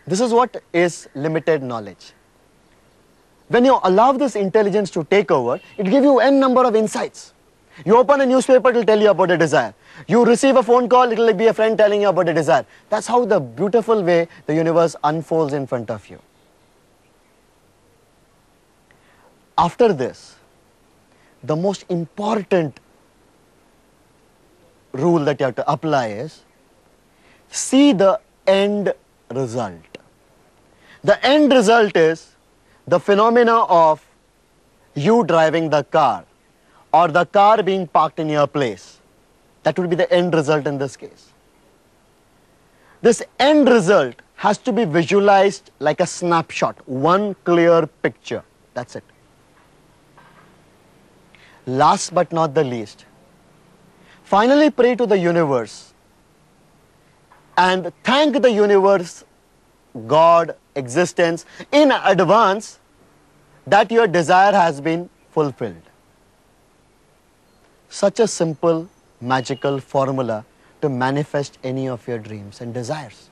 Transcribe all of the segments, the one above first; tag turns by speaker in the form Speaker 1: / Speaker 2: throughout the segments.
Speaker 1: This is what is limited knowledge. When you allow this intelligence to take over, it gives you n number of insights. You open a newspaper, it will tell you about a desire. You receive a phone call, it will be a friend telling you about a desire. That's how the beautiful way the universe unfolds in front of you. After this, the most important rule that you have to apply is, see the end result. The end result is the phenomena of you driving the car or the car being parked in your place. That would be the end result in this case. This end result has to be visualized like a snapshot, one clear picture. That's it. Last but not the least, finally pray to the universe and thank the universe, God, existence in advance that your desire has been fulfilled. Such a simple, magical formula to manifest any of your dreams and desires.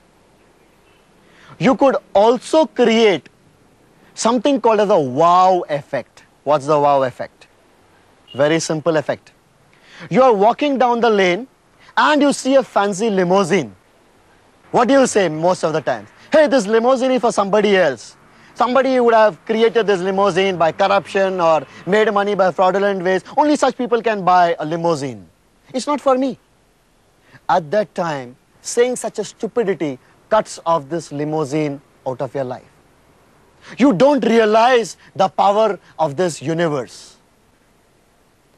Speaker 1: You could also create something called as a wow effect. What's the wow effect? Very simple effect. You are walking down the lane and you see a fancy limousine. What do you say most of the time? Hey, this limousine is for somebody else. Somebody would have created this limousine by corruption or made money by fraudulent ways. Only such people can buy a limousine. It's not for me. At that time, saying such a stupidity cuts off this limousine out of your life. You don't realize the power of this universe.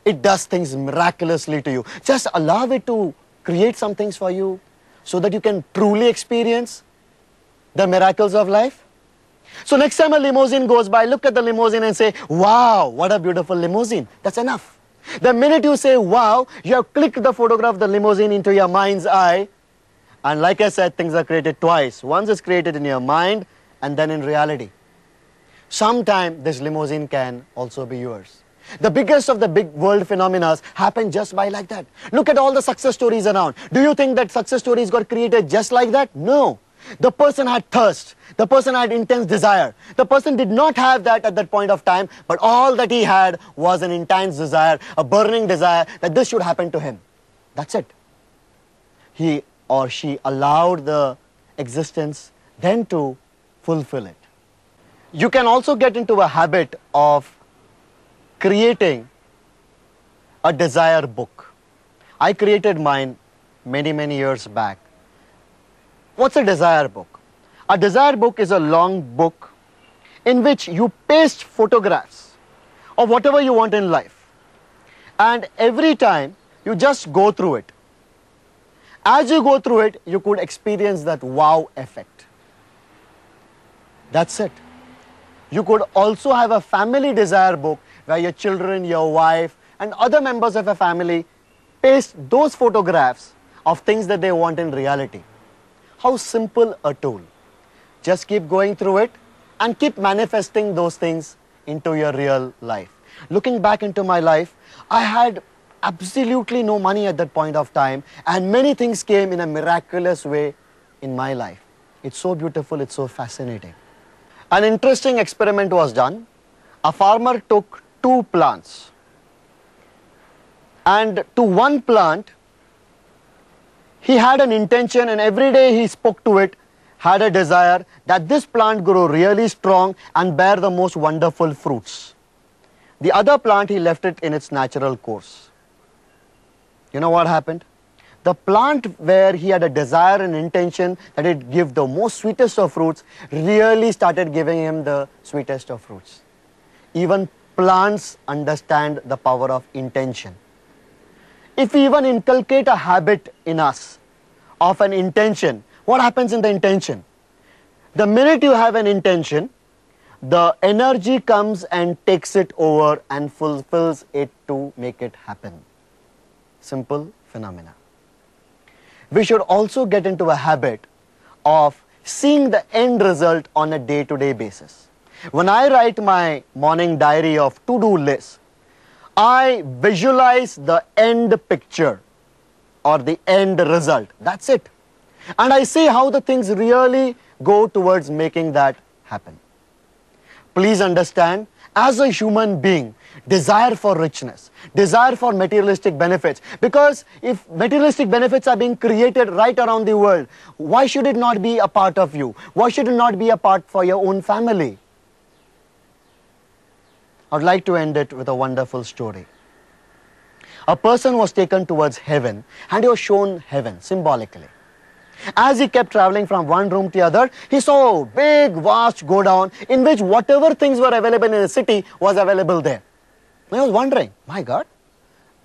Speaker 1: It does things miraculously to you. Just allow it to create some things for you so that you can truly experience the miracles of life. So next time a limousine goes by, look at the limousine and say, wow, what a beautiful limousine. That's enough. The minute you say, wow, you have clicked the photograph of the limousine into your mind's eye. And like I said, things are created twice. Once it's created in your mind and then in reality. Sometime this limousine can also be yours. The biggest of the big world phenomena happen just by like that. Look at all the success stories around. Do you think that success stories got created just like that? No. The person had thirst. The person had intense desire. The person did not have that at that point of time, but all that he had was an intense desire, a burning desire that this should happen to him. That's it. He or she allowed the existence then to fulfill it. You can also get into a habit of creating a desire book. I created mine many years back. What's a desire book? A desire book is a long book in which you paste photographs of whatever you want in life. And every time you just go through it. As you go through it, you could experience that wow effect. That's it. You could also have a family desire book where your children, your wife, and other members of a family paste those photographs of things that they want in reality. How simple a tool. Just keep going through it and keep manifesting those things into your real life. Looking back into my life, I had absolutely no money at that point of time, and many things came in a miraculous way in my life. It's so beautiful, it's so fascinating. An interesting experiment was done. A farmer took 2 plants, and to one plant he had an intention, and every day he spoke to it, had a desire that this plant grow really strong and bear the most wonderful fruits. The other plant he left it in its natural course. You know what happened? The plant where he had a desire and intention that it give the most sweetest of fruits really started giving him the sweetest of fruits. Even plants understand the power of intention. If we even inculcate a habit in us of an intention, what happens in the intention? The minute you have an intention, the energy comes and takes it over and fulfills it to make it happen. Simple phenomena. We should also get into a habit of seeing the end result on a day-to-day basis. When I write my morning diary of to-do list, I visualize the end picture or the end result. That's it. And I see how the things really go towards making that happen. Please understand, as a human being, desire for richness, desire for materialistic benefits, because if materialistic benefits are being created right around the world, why should it not be a part of you? Why should it not be a part for your own family? I would like to end it with a wonderful story. A person was taken towards heaven and he was shown heaven symbolically. As he kept traveling from one room to the other, he saw a big, vast godown in which whatever things were available in the city was available there. And I was wondering, my God,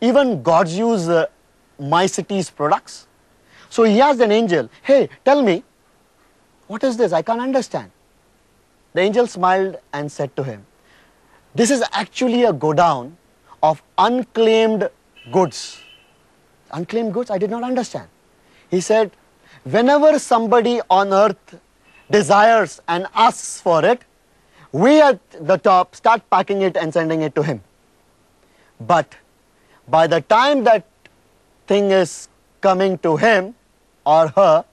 Speaker 1: even gods use my city's products? So he asked an angel, hey, tell me, what is this? I can't understand. The angel smiled and said to him, this is actually a godown of unclaimed goods. Unclaimed goods? I did not understand. He said, whenever somebody on earth desires and asks for it, we at the top start packing it and sending it to him. But by the time that thing is coming to him or her,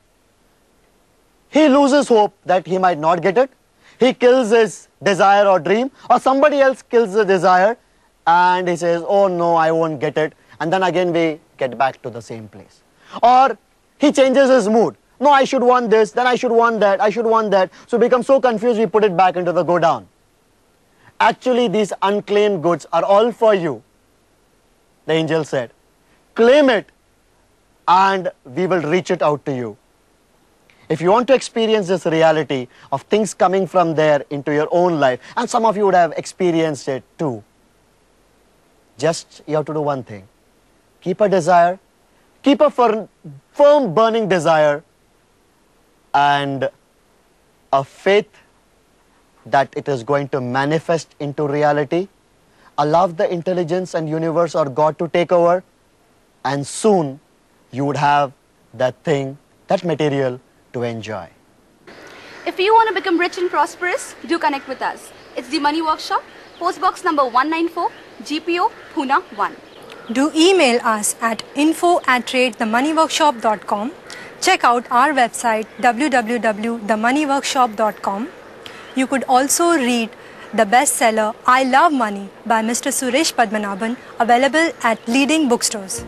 Speaker 1: he loses hope that he might not get it. He kills his desire or dream, or somebody else kills the desire and he says, oh no, I won't get it. And then again we get back to the same place. Or he changes his mood. No, I should want this, then I should want that, I should want that. So become so confused, we put it back into the godown. Actually, these unclaimed goods are all for you. The angel said, claim it and we will reach it out to you. If you want to experience this reality of things coming from there into your own life, and some of you would have experienced it too, just you have to do one thing. Keep a desire, keep a firm burning desire and a faith that it is going to manifest into reality. Allow the intelligence and universe or God to take over, and soon you would have that thing, that material to enjoy.
Speaker 2: If you want to become rich and prosperous, do connect with us. It's the Money Workshop, post box number 194, GPO, Pune 1.
Speaker 3: Do email us at info@themoneyworkshop.com. Check out our website www.themoneyworkshop.com. You could also read the bestseller I Love Money by Mr. Suresh Padmanabhan, available at leading bookstores.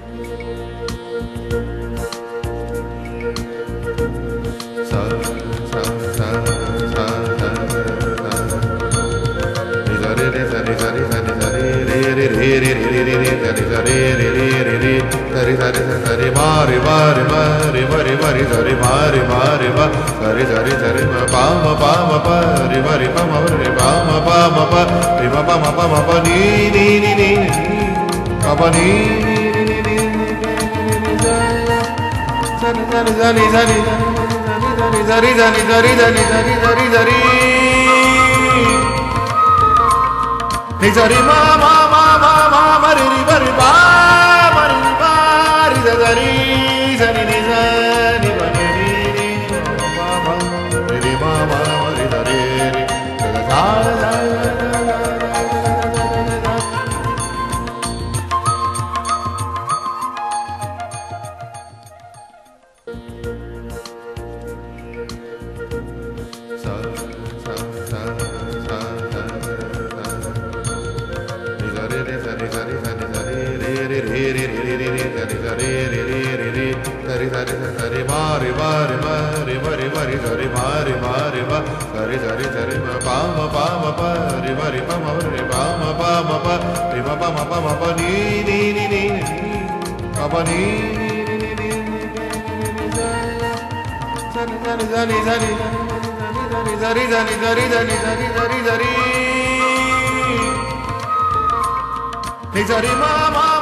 Speaker 4: Mama